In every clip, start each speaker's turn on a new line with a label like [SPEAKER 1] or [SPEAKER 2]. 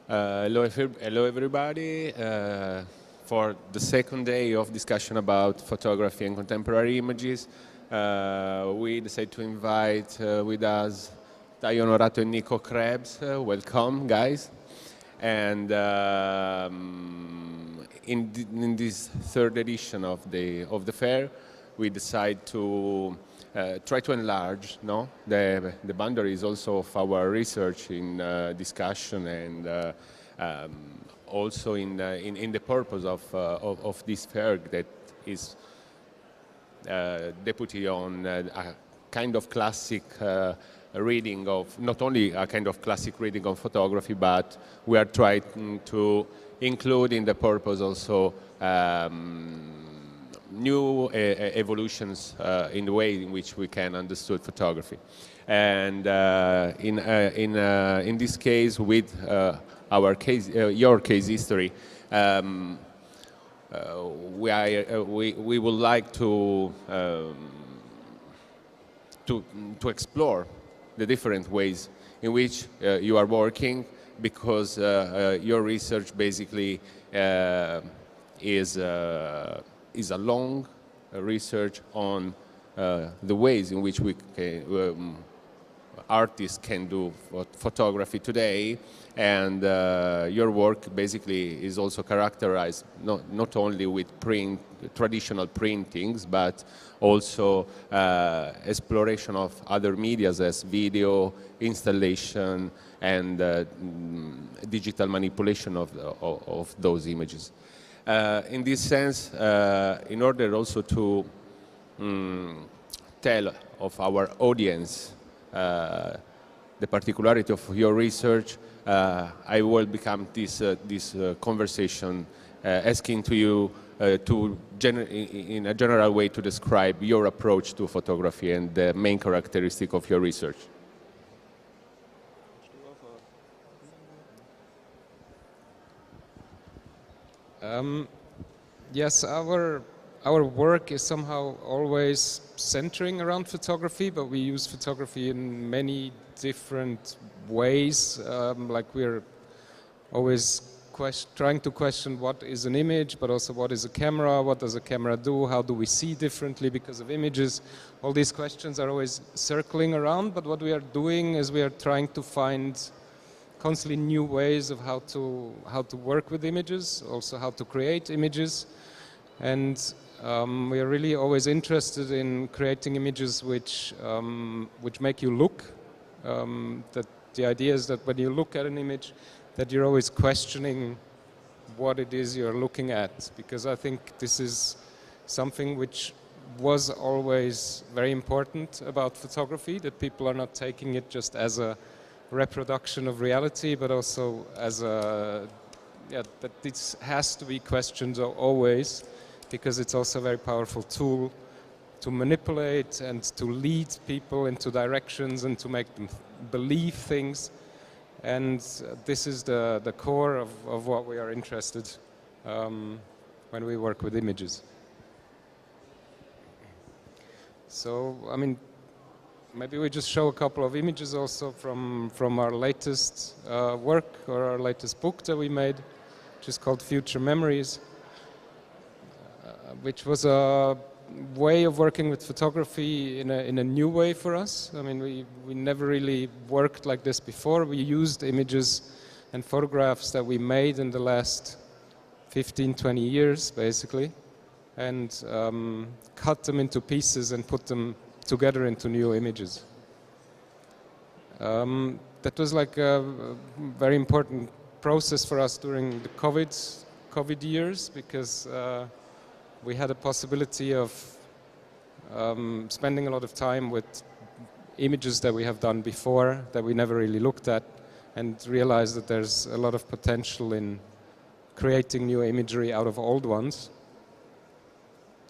[SPEAKER 1] Hello everybody. For the second day of discussion about photography and contemporary images, we decided to invite with us Onorato and Krebs. Welcome, guys. And in this third edition of the fair, we decided to try to enlarge the boundaries also of our research in discussion and also in the purpose of this fair that is deputy on a kind of classic reading of, not only a kind of classic reading of photography, but we are trying to include in the purpose also new evolutions in the way in which we can understand photography. And in this case, with our case, your case history, we would like to explore the different ways in which you are working, because your research basically is a long research on the ways in which we can, artists can do photography today, and your work basically is also characterized not only with traditional printings, but also exploration of other medias as video, installation, and digital manipulation of those images. In this sense, in order also to tell of our audience the particularity of your research, I will become this conversation asking to you in a general way to describe your approach to photography and the main characteristic of your research.
[SPEAKER 2] Yes, our work is somehow always centering around photography, but we use photography in many different ways. Like we're always trying to question what is an image, but also what is a camera, what does a camera do, how do we see differently because of images. All these questions are always circling around, but what we are doing is we are trying to find constantly new ways of how to work with images, also how to create images. And we are really always interested in creating images which make you look. That the idea is that when you look at an image, that you're always questioning what it is you're looking at, because I think this is something which was always very important about photography, that people are not taking it just as a reproduction of reality, but also as that this has to be questioned always, because it's also a very powerful tool to manipulate and to lead people into directions and to make them believe things. And this is the core of what we are interested when we work with images. So, I mean, maybe we just show a couple of images also from our latest work, or our latest book that we made, which is called Future Memories, which was a way of working with photography in a new way for us. I mean, we never really worked like this before. We used images and photographs that we made in the last 15, 20 years, basically, and cut them into pieces and put them together into new images. That was like a very important process for us during the COVID years, because we had a possibility of spending a lot of time with images that we have done before that we never really looked at, and realized that there's a lot of potential in creating new imagery out of old ones.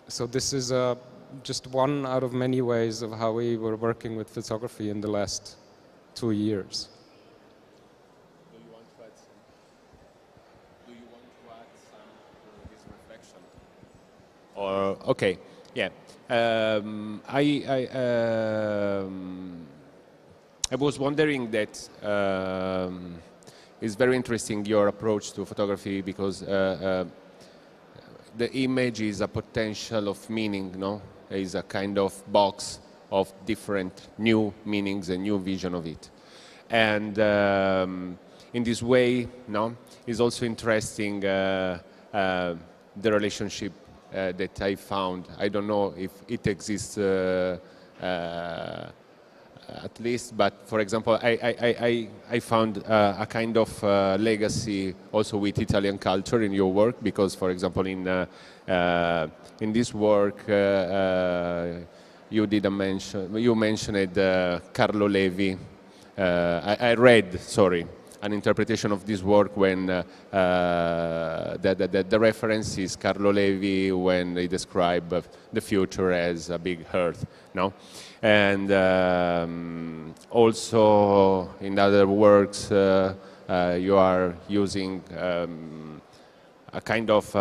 [SPEAKER 2] So this is just one out of many ways of how we were working with photography in the last 2 years.
[SPEAKER 1] Do you want to add some to this reflection? Or okay, yeah. I was wondering that it's very interesting your approach to photography because the image is a potential of meaning, no? Is a kind of box of different new meanings and new vision of it. And in this way, no, it's also interesting the relationship that I found. I don't know if it exists at least, but for example, I found a kind of legacy also with Italian culture in your work, because for example in this work you mentioned Carlo Levi. I read, sorry, an interpretation of this work when the reference is Carlo Levi when they describe the future as a big earth, no? And also in other works you are using a kind of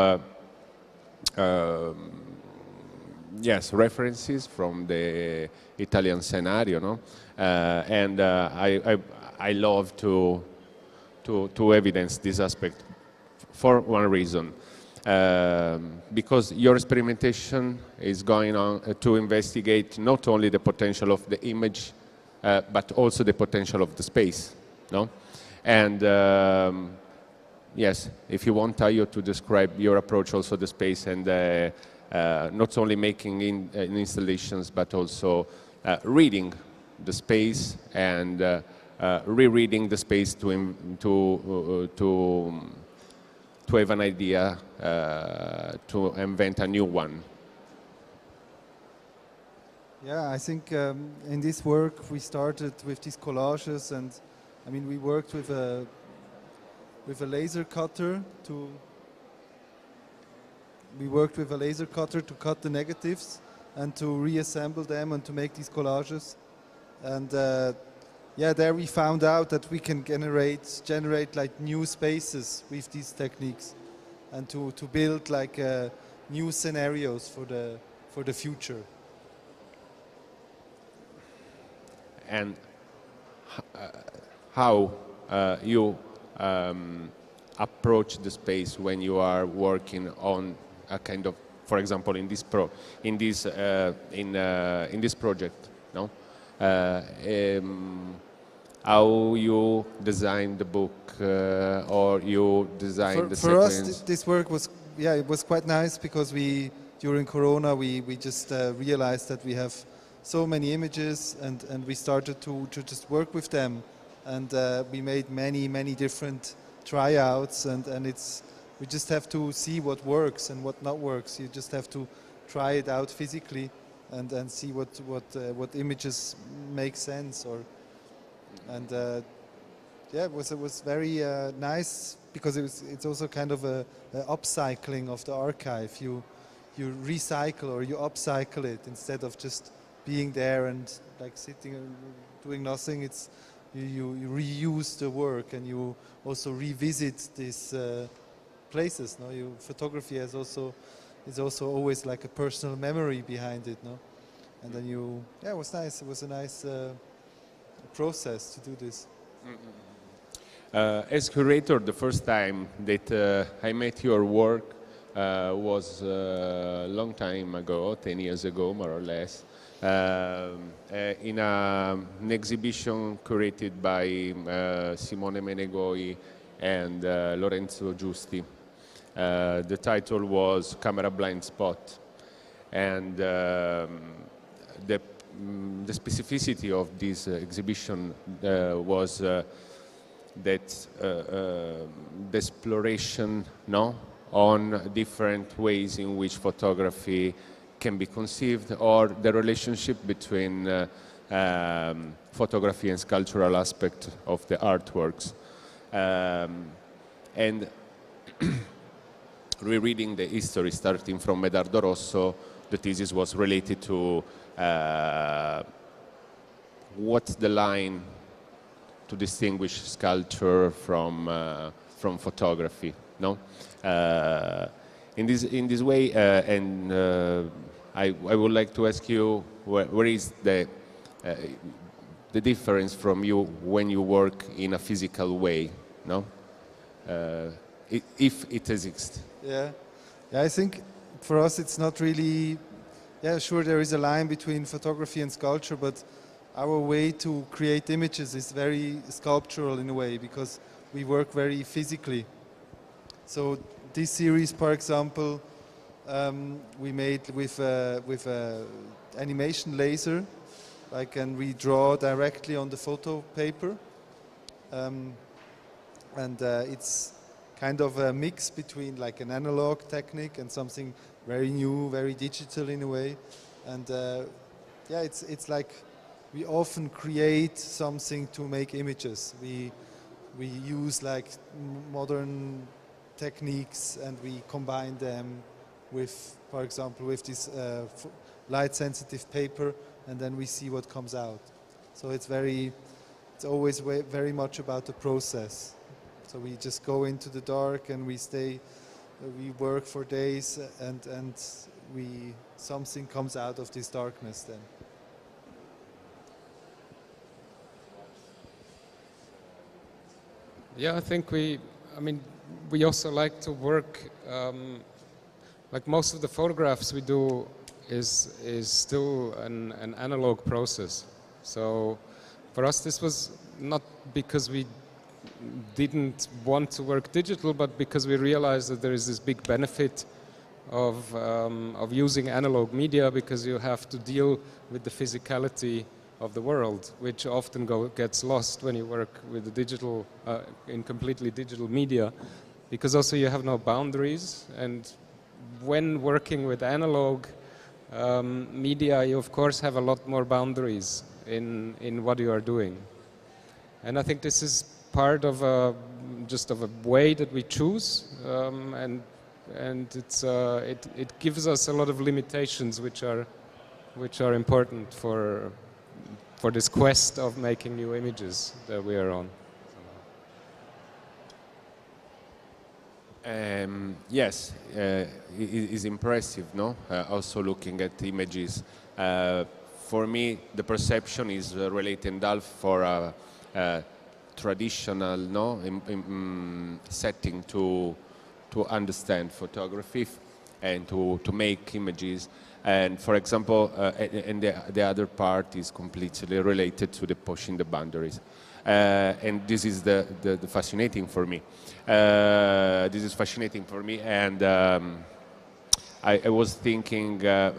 [SPEAKER 1] yes, references from the Italian scenario, no? And I love to evidence this aspect for one reason. Because your experimentation is going on to investigate not only the potential of the image, but also the potential of the space, no? And yes, if you want Tayo to describe your approach also the space and not only making installations, but also reading the space and rereading the space to have an idea to invent a new one.
[SPEAKER 3] Yeah, I think in this work we started with these collages, and I mean we worked with a laser cutter to cut the negatives and to reassemble them and to make these collages. And yeah, there we found out that we can generate like new spaces with these techniques, and to build like new scenarios for the future.
[SPEAKER 1] And how you approach the space when you are working on a kind of, for example, in this project, no? How you design the book, or you design the sequence?
[SPEAKER 3] For us, this work was, yeah, it was quite nice because during Corona we just realized that we have so many images, and we started to just work with them, and we made many different tryouts, and we just have to see what works and what not works. You just have to try it out physically and see what images make sense, and yeah, it was very nice because it's also kind of a upcycling of the archive. You recycle or you upcycle it instead of just being there and like sitting and doing nothing. It's you reuse the work, and you also revisit these places. No, photography is also always like a personal memory behind it. No, and then yeah, it was nice. It was a nice process to do this.
[SPEAKER 1] As curator, the first time that I met your work was a long time ago, 10 years ago, more or less, in an exhibition curated by Simone Menegoi and Lorenzo Giusti. The title was Camera Blind Spot, and the specificity of this exhibition was that the exploration, no, on different ways in which photography can be conceived, or the relationship between photography and sculptural aspect of the artworks. And rereading the history starting from Medardo Rosso, the thesis was related to what's the line to distinguish sculpture from photography, no? In this way, and I would like to ask you, where is the difference from you when you work in a physical way, no? If it exists.
[SPEAKER 3] Yeah, yeah. I think for us it's not really. Yeah, sure. There is a line between photography and sculpture, but our way to create images is very sculptural in a way because we work very physically. So this series, for example, we made with a animation laser, like, and we draw directly on the photo paper, and it's kind of a mix between like an analog technique and something very new, very digital in a way. And yeah, it's like we often create something to make images. We use like modern techniques and we combine them with, for example, with this light-sensitive paper, and then we see what comes out. So it's always very much about the process. So we just go into the dark and we work for days, and something comes out of this darkness then.
[SPEAKER 2] Yeah, I think we also like to work, like most of the photographs we do is still an analog process. So for us this was not because we didn't want to work digital, but because we realized that there is this big benefit of using analog media, because you have to deal with the physicality of the world, which often gets lost when you work with the digital, in completely digital media, because also you have no boundaries. And when working with analog media, you of course have a lot more boundaries in what you are doing. And I think this is part of just of a way that we choose, and it gives us a lot of limitations which are important for this quest of making new images that we are on.
[SPEAKER 1] Yes, it is impressive, no? Also looking at images. For me, the perception is related half for a traditional, no, setting to understand photography and to make images. And for example, and the other part is completely related to the pushing the boundaries. And this is the fascinating for me. This is fascinating for me, and I was thinking that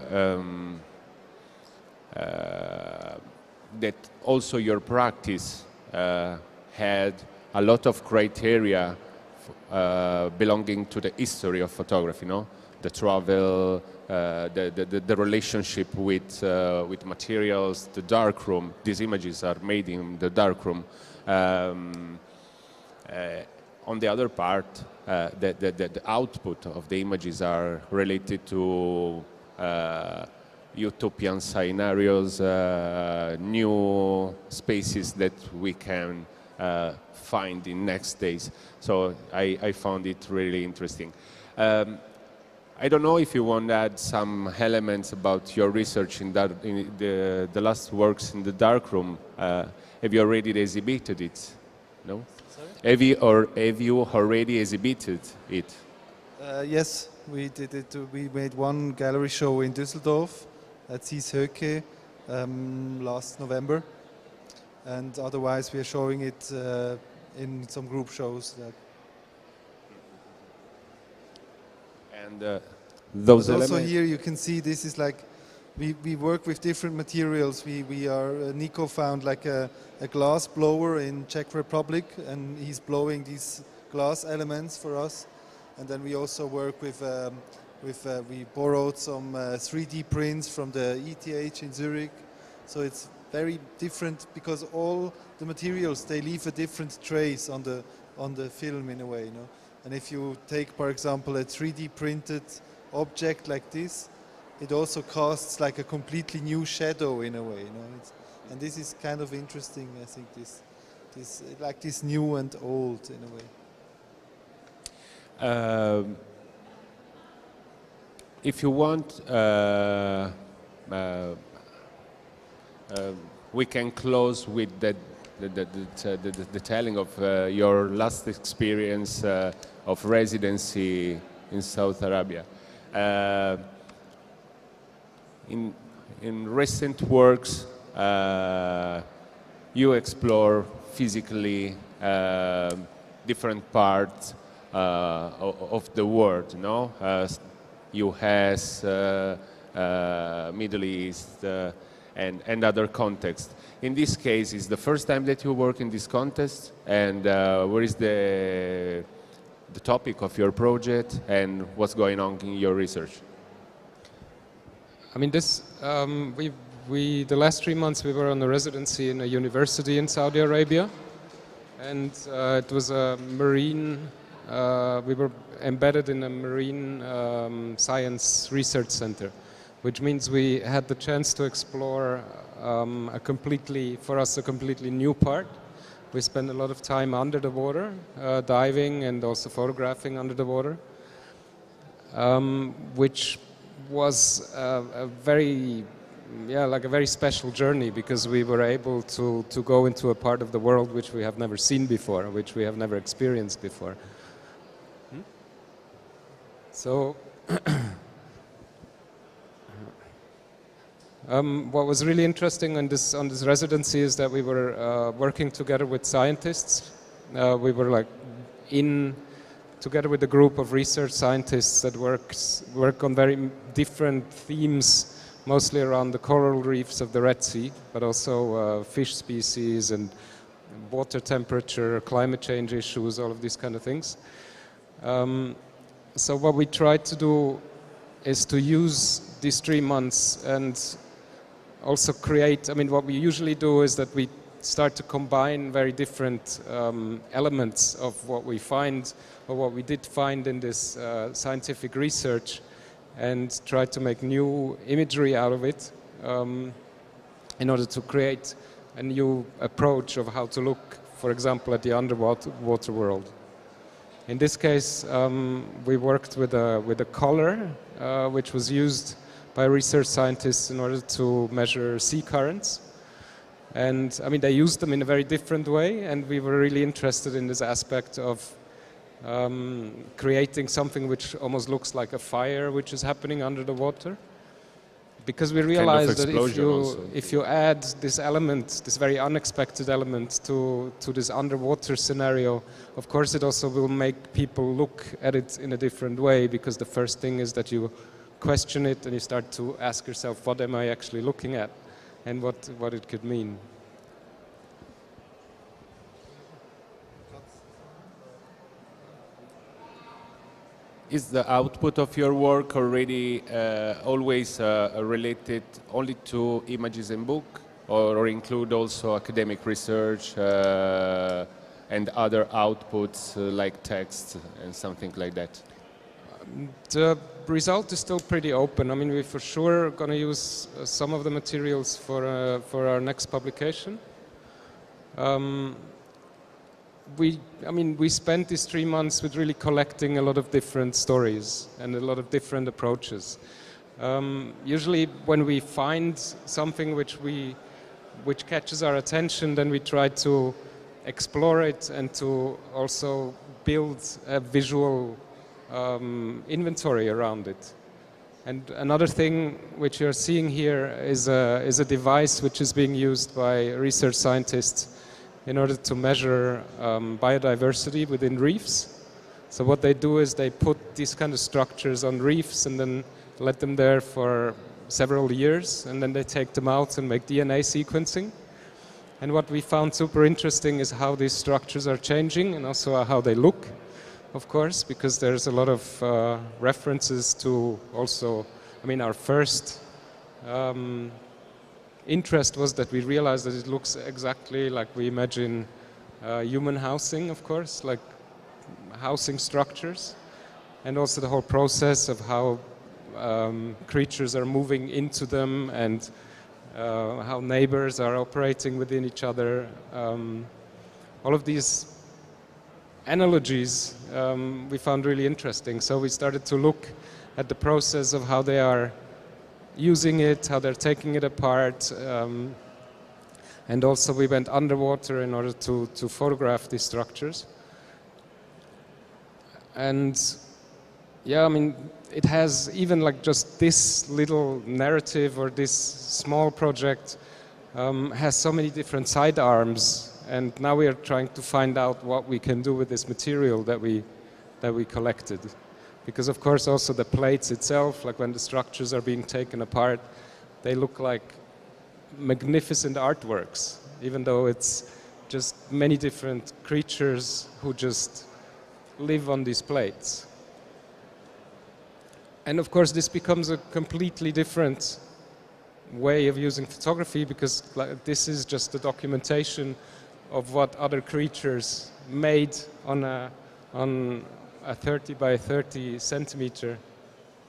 [SPEAKER 1] also your practice had a lot of criteria belonging to the history of photography, no? The travel, the relationship with materials, the darkroom. These images are made in the darkroom. On the other part, the output of the images are related to utopian scenarios, new spaces that we can find in next days. So I found it really interesting. I don't know if you want to add some elements about your research in the last works in the darkroom. Have you already exhibited it? No? Sorry? Have you already exhibited it?
[SPEAKER 3] Yes, we did it. We made one gallery show in Düsseldorf at Höke last November, and otherwise we are showing it in some group shows.
[SPEAKER 1] And those
[SPEAKER 3] also
[SPEAKER 1] elements.
[SPEAKER 3] here you can see this is like we work with different materials. Nico found like a glass blower in Czech Republic, and he's blowing these glass elements for us. And then we also work with we borrowed some 3D prints from the ETH in Zurich. So it's very different because all the materials, they leave a different trace on the film in a way, you know. And if you take, for example, a 3D printed object like this, it also casts like a completely new shadow in a way, you know. And this is kind of interesting, I think, this like this new and old in a way.
[SPEAKER 1] If you want, we can close with the telling of your last experience of residency in Saudi Arabia. In recent works, you explore physically different parts of the world, no? US, Middle East, and other contexts. In this case, it's the first time that you work in this context, and where is the topic of your project and what's going on in your research?
[SPEAKER 2] I mean, this the last 3 months we were on a residency in a university in Saudi Arabia, and it was a marine. We were embedded in a marine science research center, which means we had the chance to explore a completely new part. We spent a lot of time under the water, diving and also photographing under the water, which was a very special journey, because we were able to go into a part of the world which we have never seen before, which we have never experienced before. So what was really interesting on this residency is that we were working together with scientists. We were together with a group of research scientists that work on very different themes, mostly around the coral reefs of the Red Sea, but also fish species and water temperature, climate change issues, all of these kind of things. So what we tried to do is to use these 3 months and also create, I mean, what we usually do is that we start to combine very different elements of what we find, or what we did find in this scientific research, and try to make new imagery out of it in order to create a new approach of how to look, for example, at the underwater world. In this case, we worked with a collar which was used by research scientists in order to measure sea currents. And I mean, they used them in a very different way, and we were really interested in this aspect of creating something which almost looks like a fire which is happening under the water. Because we realized that if you add this element, this very unexpected element to this underwater scenario, of course it also will make people look at it in a different way, because the first thing is that you question it and you start to ask yourself, what am I actually looking at, and what it could mean.
[SPEAKER 1] Is the output of your work already always related only to images and book, or include also academic research and other outputs like text and something like that?
[SPEAKER 2] The result is still pretty open. I mean, we're for sure going to use some of the materials for our next publication. We spent these 3 months with really collecting a lot of different stories and a lot of different approaches. Usually when we find something which catches our attention, then we try to explore it and to also build a visual inventory around it. And another thing which you're seeing here is a device which is being used by research scientists in order to measure biodiversity within reefs. So what they do is they put these kind of structures on reefs and then let them there for several years, and then they take them out and make DNA sequencing. And what we found super interesting is how these structures are changing, and also how they look, of course, because there's a lot of references to also, I mean, our first interest was that we realized that it looks exactly like we imagine human housing, of course, like housing structures, and also the whole process of how creatures are moving into them, and how neighbors are operating within each other. All of these analogies we found really interesting, so we started to look at the process of how they are using it, how they're taking it apart, And also we went underwater in order to photograph these structures. And yeah, I mean, it has even like just this little narrative or this small project has so many different side arms. And now we are trying to find out what we can do with this material that we collected. Because of course also the plates itself, like when the structures are being taken apart, they look like magnificent artworks, even though it's just many different creatures who just live on these plates. And of course this becomes a completely different way of using photography, because like, this is just a documentation of what other creatures made on a 30 by 30 centimeter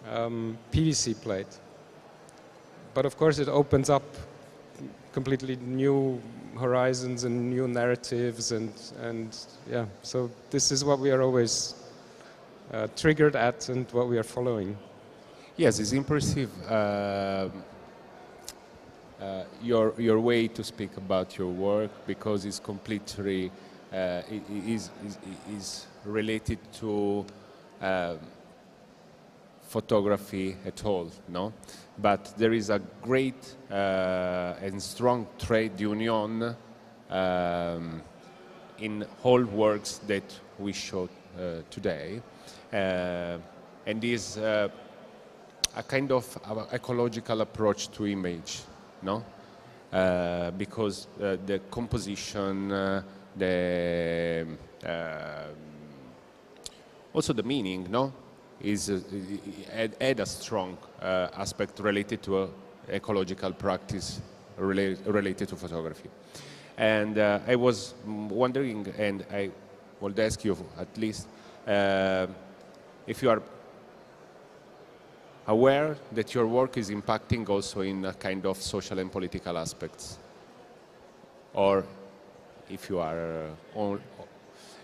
[SPEAKER 2] PVC plate. But of course it opens up completely new horizons and new narratives, and yeah, so this is what we are always triggered at and what we are following.
[SPEAKER 1] Yes, it's impressive your way to speak about your work, because it's completely is related to photography at all, no? But there is a great and strong trade union in all works that we show today, and is a kind of ecological approach to image, no? Because the composition, also the meaning, no, is add a strong aspect related to ecological practice related to photography. And I was wondering, and I would ask you at least if you are aware that your work is impacting also in a kind of social and political aspects, or if you are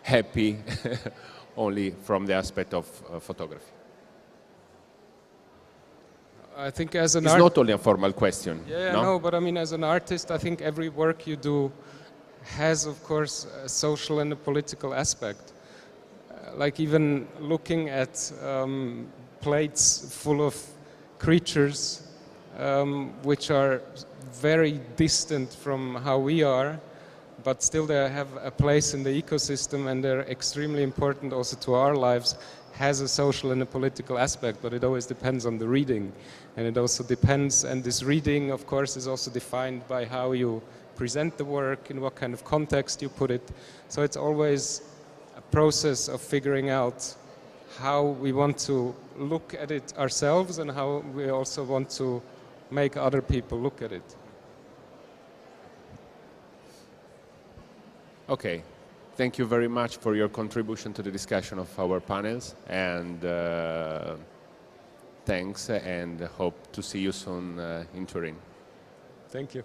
[SPEAKER 1] happy only from the aspect of photography.
[SPEAKER 2] I think as an
[SPEAKER 1] it's not only a formal question.
[SPEAKER 2] Yeah,
[SPEAKER 1] no?
[SPEAKER 2] No, but I mean, as an artist, I think every work you do has, of course, a social and a political aspect. Like even looking at plates full of creatures which are very distant from how we are, but still they have a place in the ecosystem and they're extremely important also to our lives, has a social and a political aspect, but it always depends on the reading. And it also depends, and this reading, of course, is also defined by how you present the work, in what kind of context you put it. So it's always a process of figuring out how we want to look at it ourselves and how we also want to make other people look at it.
[SPEAKER 1] Okay, thank you very much for your contribution to the discussion of our panels, and thanks, and hope to see you soon in Turin.
[SPEAKER 2] Thank you.